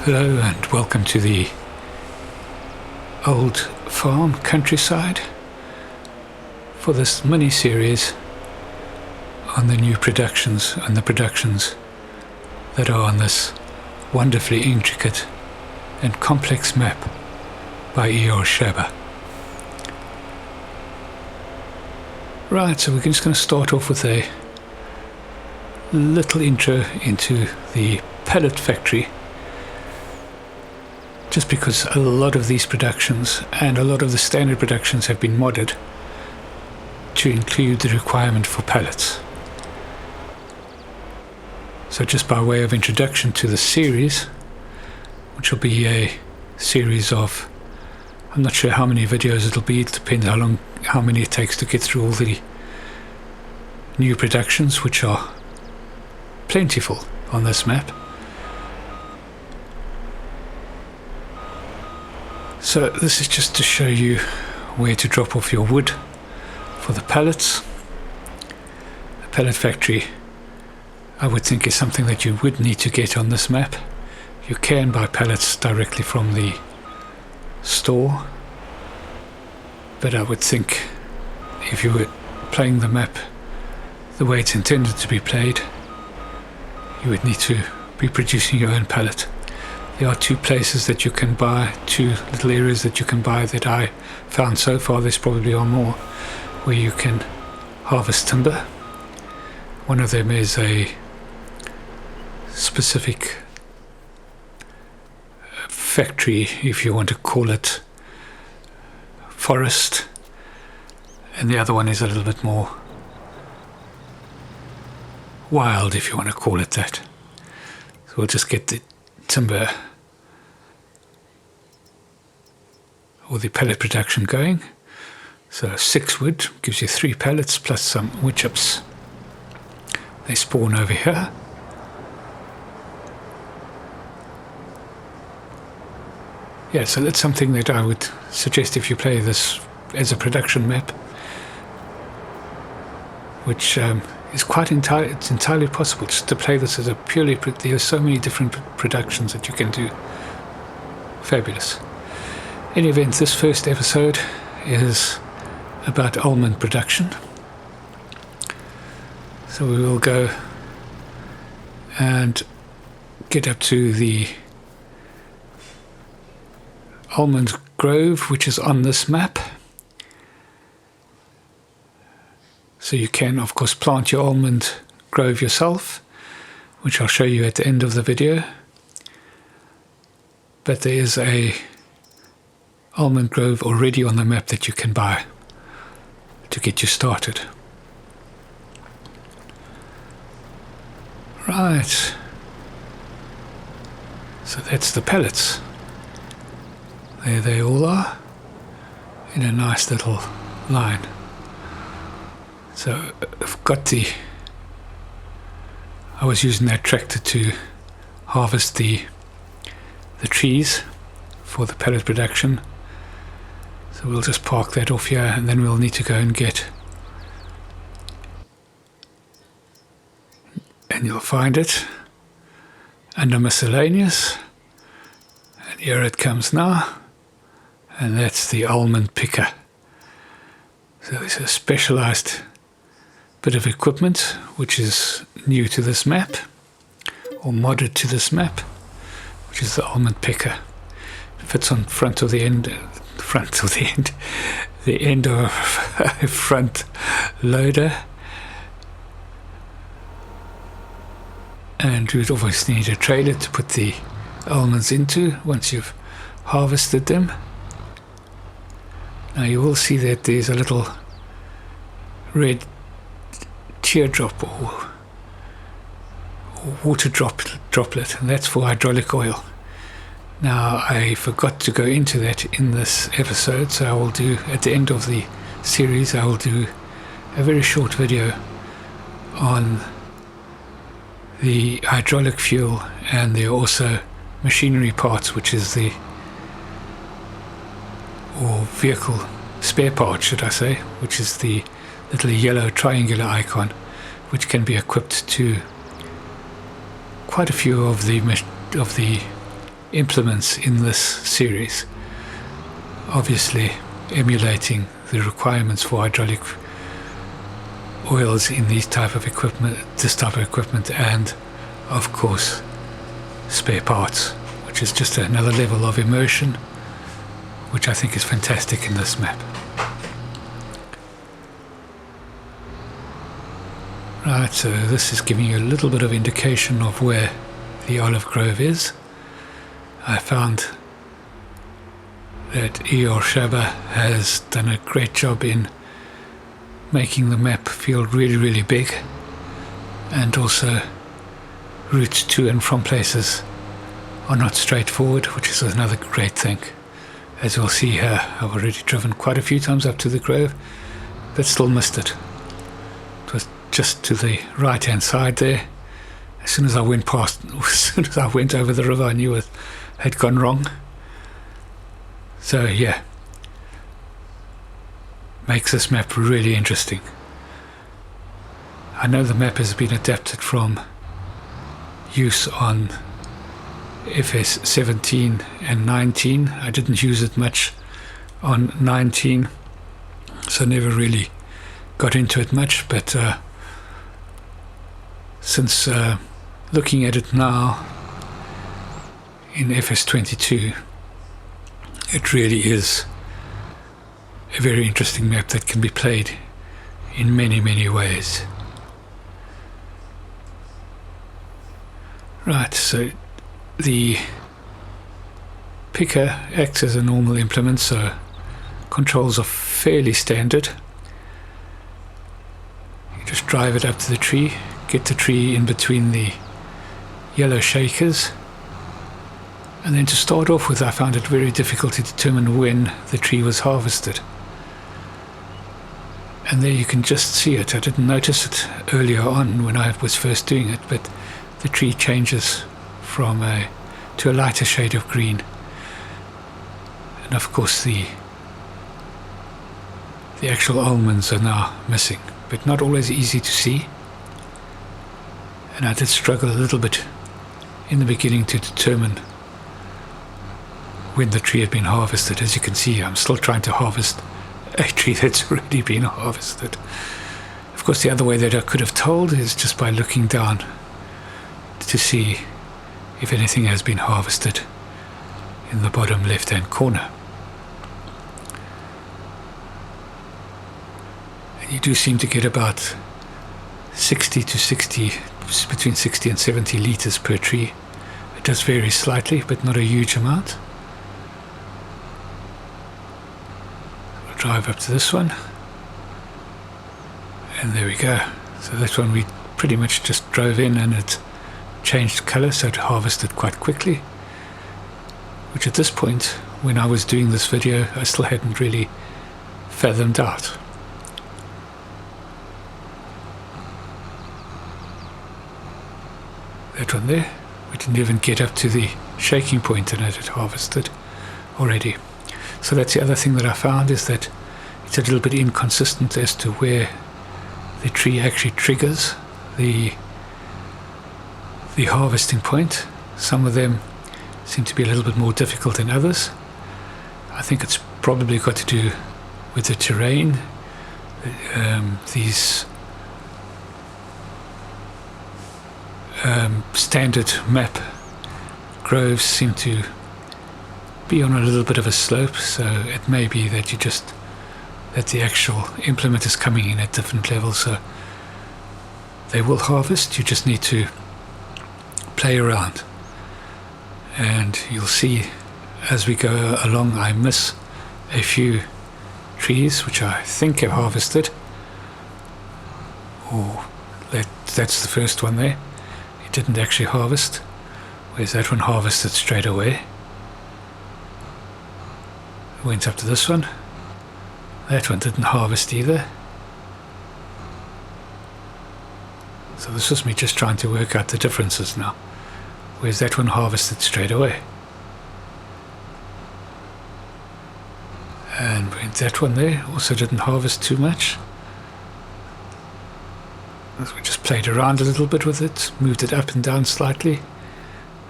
Hello and welcome to the old farm countryside for this mini-series on the new productions and the productions that are on this wonderfully intricate and complex map by erShaba. Right, so we're just going to start off with a little intro into the pellet factory, just because a lot of these productions and a lot of the standard productions have been modded to include the requirement for pellets. So just by way of introduction to the series, which will be a series of, I'm not sure how many videos it'll be, it depends how many it takes to get through all the new productions, which are plentiful on this map. So this is just to show you where to drop off your wood for the pellets. A pellet factory, I would think, is something that you would need to get on this map. You can buy pellets directly from the store, but I would think if you were playing the map the way it's intended to be played, you would need to be producing your own pellet. There are two places that you can buy, two little areas that you can buy that I found so far. There's probably are more, where you can harvest timber. One of them is a specific factory, if you want to call it forest, and the other one is a little bit more wild, if you want to call it that. So we'll just get the timber or the pellet production going. So 6 wood gives you 3 pellets plus some wood chips. They spawn over here. Yeah, so that's something that I would suggest if you play this as a production map, which is it's entirely possible just to play this as a purely, there are so many different productions that you can do. Fabulous. In any event, this first episode is about almond production. So we will go and get up to the almond grove, which is on this map. So you can, of course, plant your almond grove yourself, which I'll show you at the end of the video. But there is a almond grove already on the map that you can buy to get you started. Right. So that's the pellets. There they all are, in a nice little line. So I've got I was using that tractor to harvest the trees for the pellet production. So we'll just park that off here, and then we'll need to go and get, and you'll find it under miscellaneous, and here it comes now, and that's the almond picker. So it's a specialized bit of equipment which is new to this map, or modded to this map, which is the almond picker. It fits on the end of a front loader, and you would obviously need a trailer to put the almonds into once you've harvested them. Now you will see that there's a little red teardrop or water droplet, and that's for hydraulic oil. Now I forgot to go into that in this episode, so I will do, at the end of the series, I will do a very short video on the hydraulic fuel, and there are also machinery parts, which is or vehicle spare part, should I say, which is the little yellow triangular icon, which can be equipped to quite a few of the implements in this series, obviously emulating the requirements for hydraulic oils in this type of equipment, and of course spare parts, which is just another level of immersion, which I think is fantastic in this map. Right, so this is giving you a little bit of indication of where the olive grove is. I found that erShaba has done a great job in making the map feel really, really big, and also routes to and from places are not straightforward, which is another great thing. As you'll see here, I've already driven quite a few times up to the grove, but still missed it. It was just to the right hand side there. As soon as I went over the river, I knew it had gone wrong. So yeah, makes this map really interesting. I know the map has been adapted from use on FS17 and 19. I didn't use it much on 19, so never really got into it much, but since looking at it now in FS22, it really is a very interesting map that can be played in many, many ways. Right, so the picker acts as a normal implement, so controls are fairly standard. You just drive it up to the tree, get the tree in between the yellow shakers, and then to start off with, I found it very difficult to determine when the tree was harvested. And there you can just see it. I didn't notice it earlier on when I was first doing it, but the tree changes to a lighter shade of green. And of course the actual almonds are now missing, but not always easy to see. And I did struggle a little bit in the beginning to determine when the tree had been harvested. As you can see, I'm still trying to harvest a tree that's already been harvested. Of course, the other way that I could have told is just by looking down to see if anything has been harvested in the bottom left hand corner. And you do seem to get about between 60 and 70 litres per tree. It does vary slightly, but not a huge amount. I'll drive up to this one, and there we go. So this one we pretty much just drove in and it changed colour, so it harvested quite quickly, which at this point, when I was doing this video, I still hadn't really fathomed out. That one there, we didn't even get up to the shaking point and it had harvested already. So that's the other thing that I found, is that it's a little bit inconsistent as to where the tree actually triggers the harvesting point. Some of them seem to be a little bit more difficult than others. I think it's probably got to do with the terrain. These standard map groves seem to be on a little bit of a slope, so it may be that that the actual implement is coming in at different levels, so they will harvest. You just need to play around, and you'll see as we go along I miss a few trees which I think have harvested. That's the first one there. It didn't actually harvest, whereas that one harvested straight away. Went up to this one. That one didn't harvest either. So this was me just trying to work out the differences now. Whereas that one harvested straight away. And that one there also didn't harvest too much. As we just played around a little bit with it, moved it up and down slightly,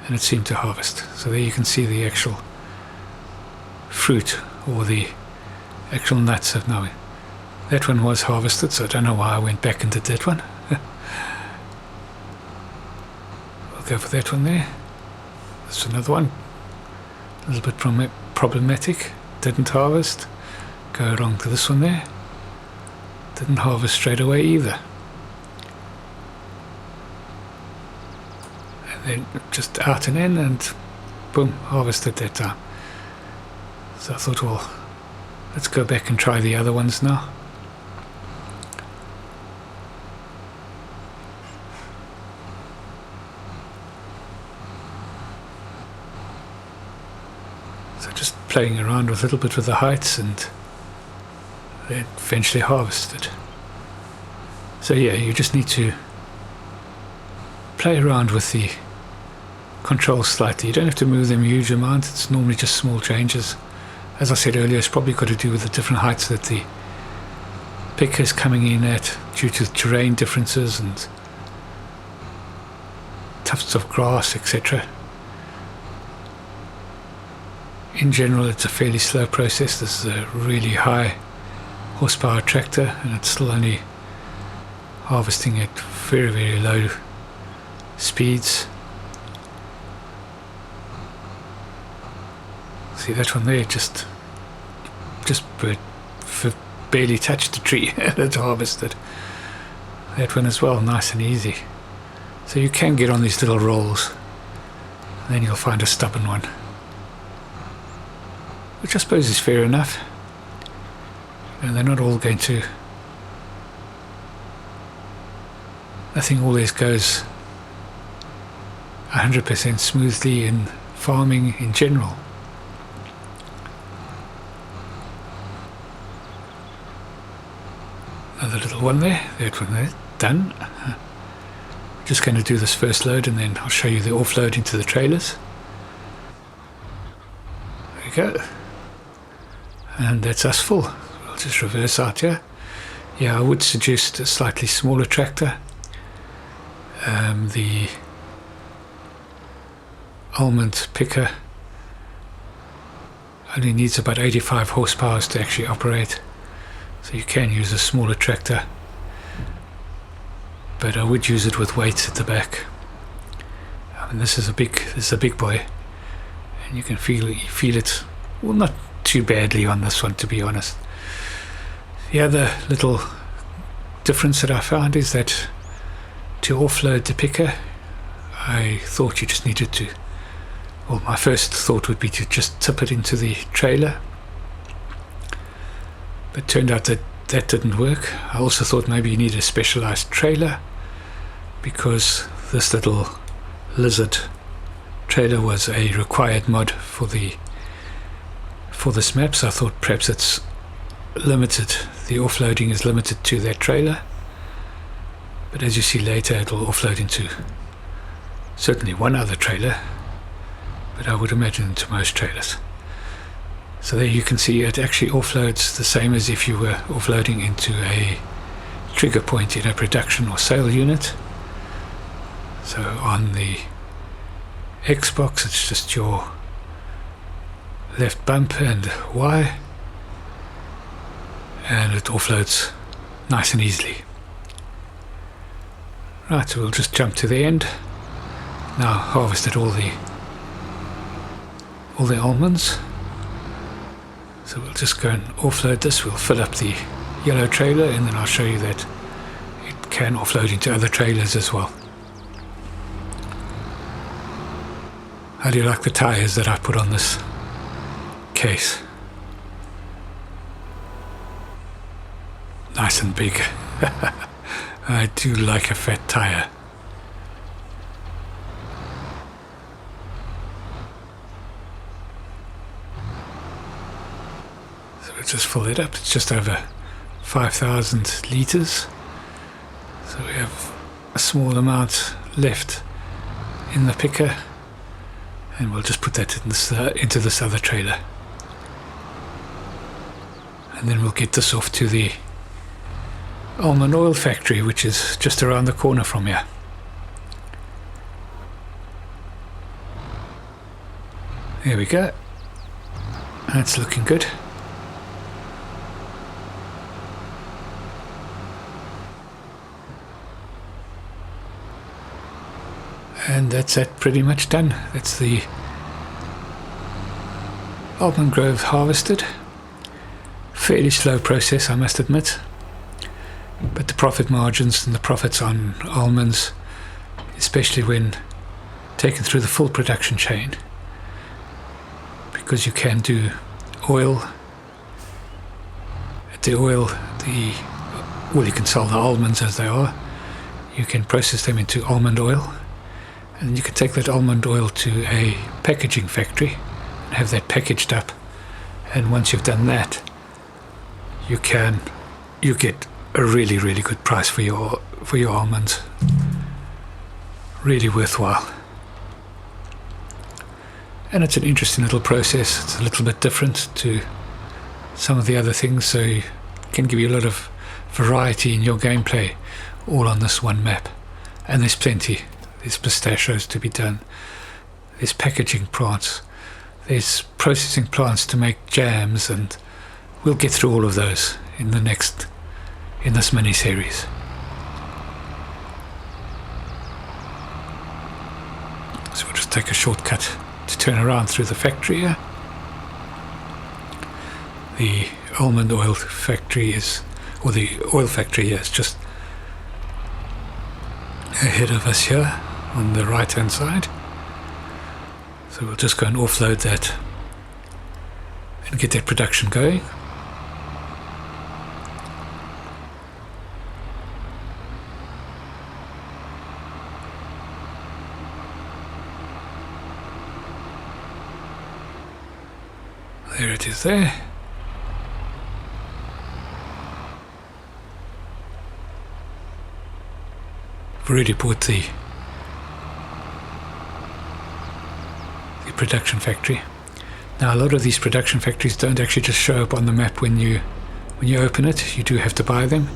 and it seemed to harvest. So there you can see the actual fruit, or the actual nuts of now. That one was harvested, so I don't know why I went back and did that one. I'll go for that one there. That's another one, a little bit problematic. Didn't harvest. Go along to this one there. Didn't harvest straight away either. And then just out and in, and boom, harvested that time. So I thought, well, let's go back and try the other ones now. So just playing around with a little bit with the heights, and then eventually harvested. So yeah, you just need to play around with the controls slightly. You don't have to move them a huge amount. It's normally just small changes. As I said earlier, it's probably got to do with the different heights that the picker is coming in at due to terrain differences and tufts of grass, etc. In general, it's a fairly slow process. This is a really high horsepower tractor, and it's still only harvesting at very, very low speeds. See that one there, just barely touched the tree and it's harvested. That one as well, nice and easy. So you can get on these little rolls, and then you'll find a stubborn one, which I suppose is fair enough. And they're not all going to, nothing always goes 100% smoothly in farming in general. Another little one there, that one there, done. Just going to do this first load, and then I'll show you the offload into the trailers. There you go. And that's us full. We'll just reverse out here. Yeah, I would suggest a slightly smaller tractor. The Almond picker only needs about 85 horsepower to actually operate. So you can use a smaller tractor, but I would use it with weights at the back. I mean, this is a big boy, and you can feel it. Well, not too badly on this one, to be honest. The other little difference that I found is that to offload the picker, I thought you just needed to. Well, my first thought would be to just tip it into the trailer. But it turned out that that didn't work. I also thought maybe you need a specialized trailer, because this little lizard trailer was a required mod for this map. So I thought perhaps it's limited. The offloading is limited to that trailer. But as you see later, it will offload into certainly one other trailer, but I would imagine into most trailers. So there you can see it actually offloads the same as if you were offloading into a trigger point in a production or sale unit. So on the Xbox, it's just your left bump and Y, and it offloads nice and easily. Right, so we'll just jump to the end. Now harvested all the almonds. So we'll just go and offload this. We'll fill up the yellow trailer, and then I'll show you that it can offload into other trailers as well. How do you like the tires that I put on this case? Nice and big. I do like a fat tire. Just fill it up. It's just over 5,000 litres, so we have a small amount left in the picker, and we'll just put that into this other trailer, and then we'll get this off to the almond oil factory, which is just around the corner from here. There we go. That's looking good. And that's that pretty much done. That's the almond grove harvested. Fairly slow process, I must admit. But the profit margins and the profits on almonds, especially when taken through the full production chain, because you can do oil. Well, you can sell the almonds as they are. You can process them into almond oil, and you can take that almond oil to a packaging factory and have that packaged up. And once you've done that, you get a really, really good price for your almonds. Really worthwhile. And it's an interesting little process. It's a little bit different to some of the other things, so it can give you a lot of variety in your gameplay, all on this one map. And there's plenty. There's pistachios to be done. There's packaging plants. There's processing plants to make jams, and we'll get through all of those in this mini-series. So we'll just take a shortcut to turn around through the factory here. The almond oil factory the oil factory here is just ahead of us here on the right hand side. So we'll just go and offload that and get that production going. There it is there. I've already bought the production factory. Now a lot of these production factories don't actually just show up on the map when you open it. You do have to buy them.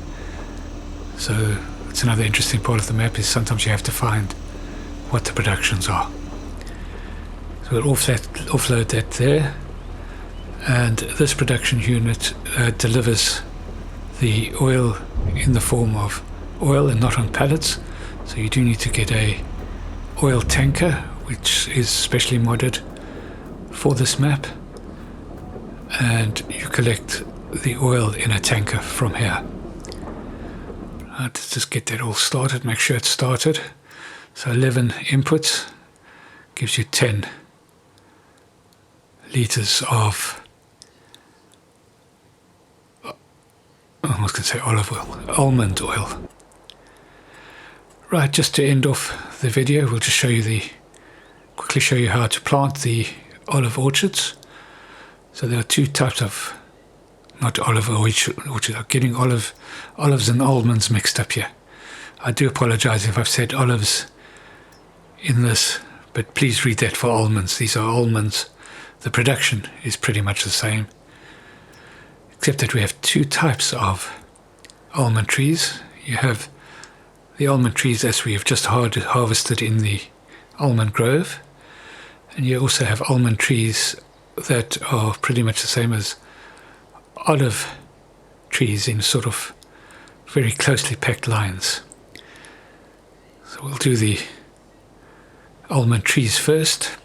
So it's another interesting part of the map, is sometimes you have to find what the productions are. So we'll offload that there. And this production unit delivers the oil in the form of oil and not on pallets. So you do need to get a oil tanker, which is specially modded for this map. And you collect the oil in a tanker from here. Let's just get that all started, make sure it's started. So 11 inputs gives you 10 litres of, I was going to say olive oil, almond oil. Right, just to end off the video, we'll just quickly show you how to plant the olive orchards. So there are two types of, not olive orchards, I'm getting olives and almonds mixed up here. I do apologize if I've said olives in this, but please read that for almonds. These are almonds. The production is pretty much the same, except that we have two types of almond trees. You have the almond trees as we have just harvested in the almond grove, and you also have almond trees that are pretty much the same as olive trees in sort of very closely packed lines. So we'll do the almond trees first.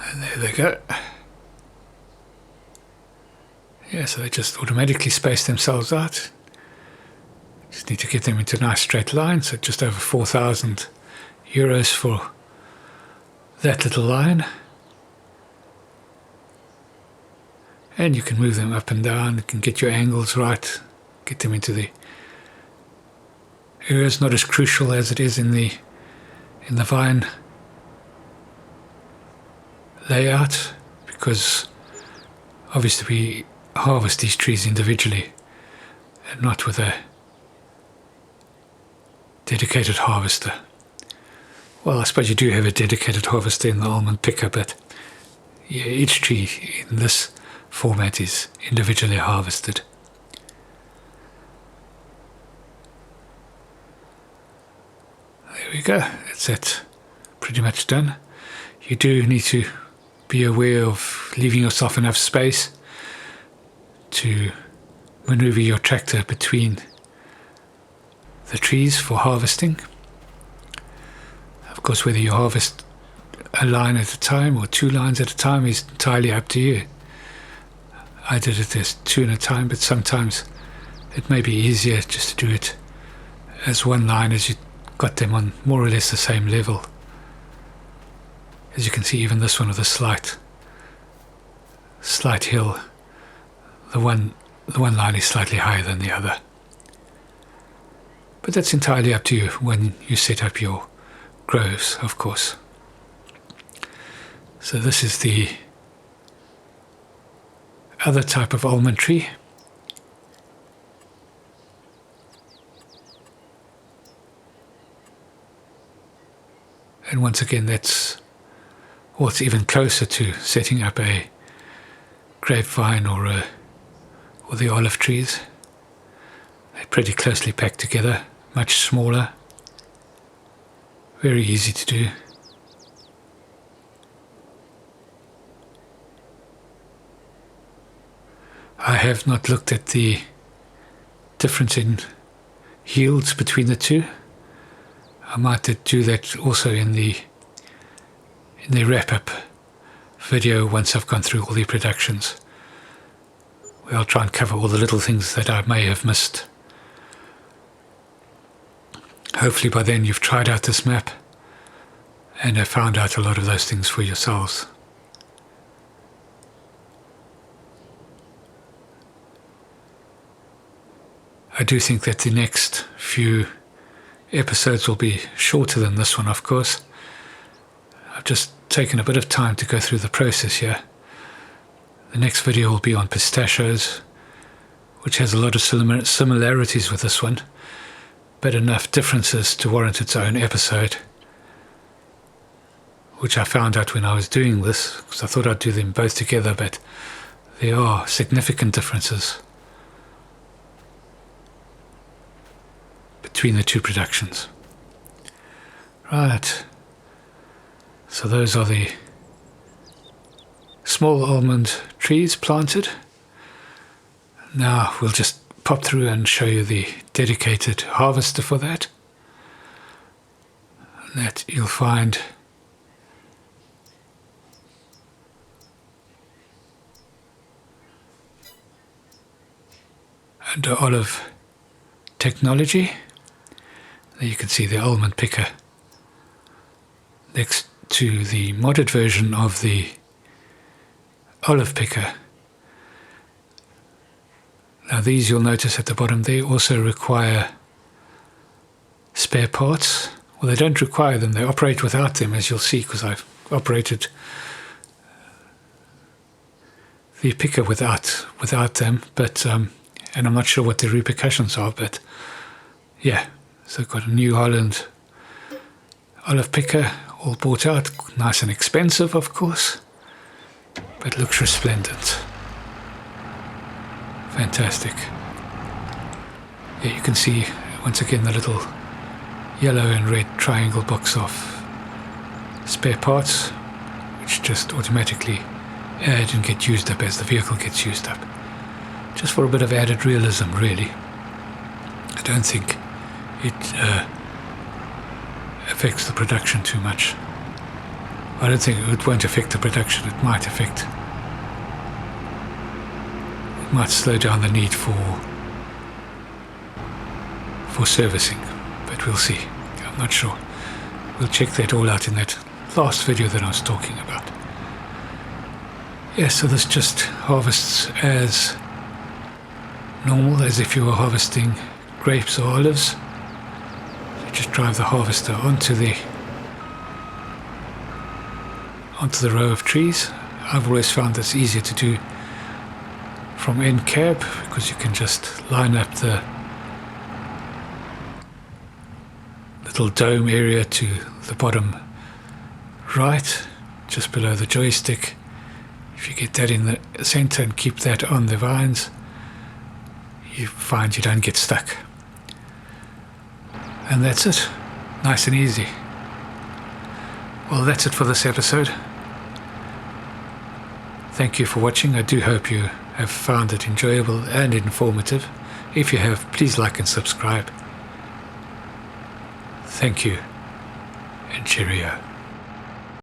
And there they go. Yeah, so they just automatically space themselves out. Just need to get them into a nice straight line. So just over 4,000 euros for that little line. And you can move them up and down. You can get your angles right. Get them into the areas. Not as crucial as it is in the vine layout, because obviously we harvest these trees individually and not with a dedicated harvester. Well, I suppose you do have a dedicated harvester in the almond picker, but yeah, each tree in this format is individually harvested. There we go. That's it. Pretty much done. You do need to be aware of leaving yourself enough space to maneuver your tractor between the trees for harvesting. Of course, whether you harvest a line at a time or 2 lines at a time is entirely up to you. I did it as 2 at a time, but sometimes it may be easier just to do it as 1 line as you got them on more or less the same level. As you can see, even this one with a slight hill, the one line is slightly higher than the other. But that's entirely up to you when you set up your groves, of course. So this is the other type of almond tree. And once again, it's even closer to setting up a grapevine or the olive trees. They're pretty closely packed together, much smaller, very easy to do. I have not looked at the difference in yields between the two. I might do that also in the wrap-up video once I've gone through all the productions, where I'll try and cover all the little things that I may have missed. Hopefully by then you've tried out this map and have found out a lot of those things for yourselves. I do think that the next few episodes will be shorter than this one, of course. I've just taken a bit of time to go through the process here. The next video will be on pistachios, which has a lot of similarities with this one, but enough differences to warrant its own episode, which I found out when I was doing this, because I thought I'd do them both together, but there are significant differences between the two productions. Right, so those are the small almond trees planted. Now we'll just pop through and show you the dedicated harvester for that. That you'll find under Olive Technology. There you can see the almond picker next to the modded version of the olive picker. Now these, you'll notice at the bottom, they also require spare parts. Well, they don't require them, they operate without them, as you'll see, because I've operated the picker without them, but and I'm not sure what the repercussions are, but yeah, so I've got a New Holland olive picker, all bought out, nice and expensive, of course, but looks resplendent. Fantastic. Yeah, you can see once again the little yellow and red triangle box of spare parts, which just automatically add and get used up as the vehicle gets used up. Just for a bit of added realism, really. I don't think it affects the production too much. I don't think it won't affect the production. It might slow down the need for servicing, but we'll see. I'm not sure. We'll check that all out in that last video that I was talking about. Yeah, so this just harvests as normal, as if you were harvesting grapes or olives. You just drive the harvester onto the row of trees. I've always found this easier to do from end cab, because you can just line up the little dome area to the bottom right, just below the joystick. If you get that in the center and keep that on the vines, you find you don't get stuck. And that's it. Nice and easy. Well, that's it for this episode. Thank you for watching. I do hope you have found it enjoyable and informative. If you have, please like and subscribe. Thank you, and cheerio.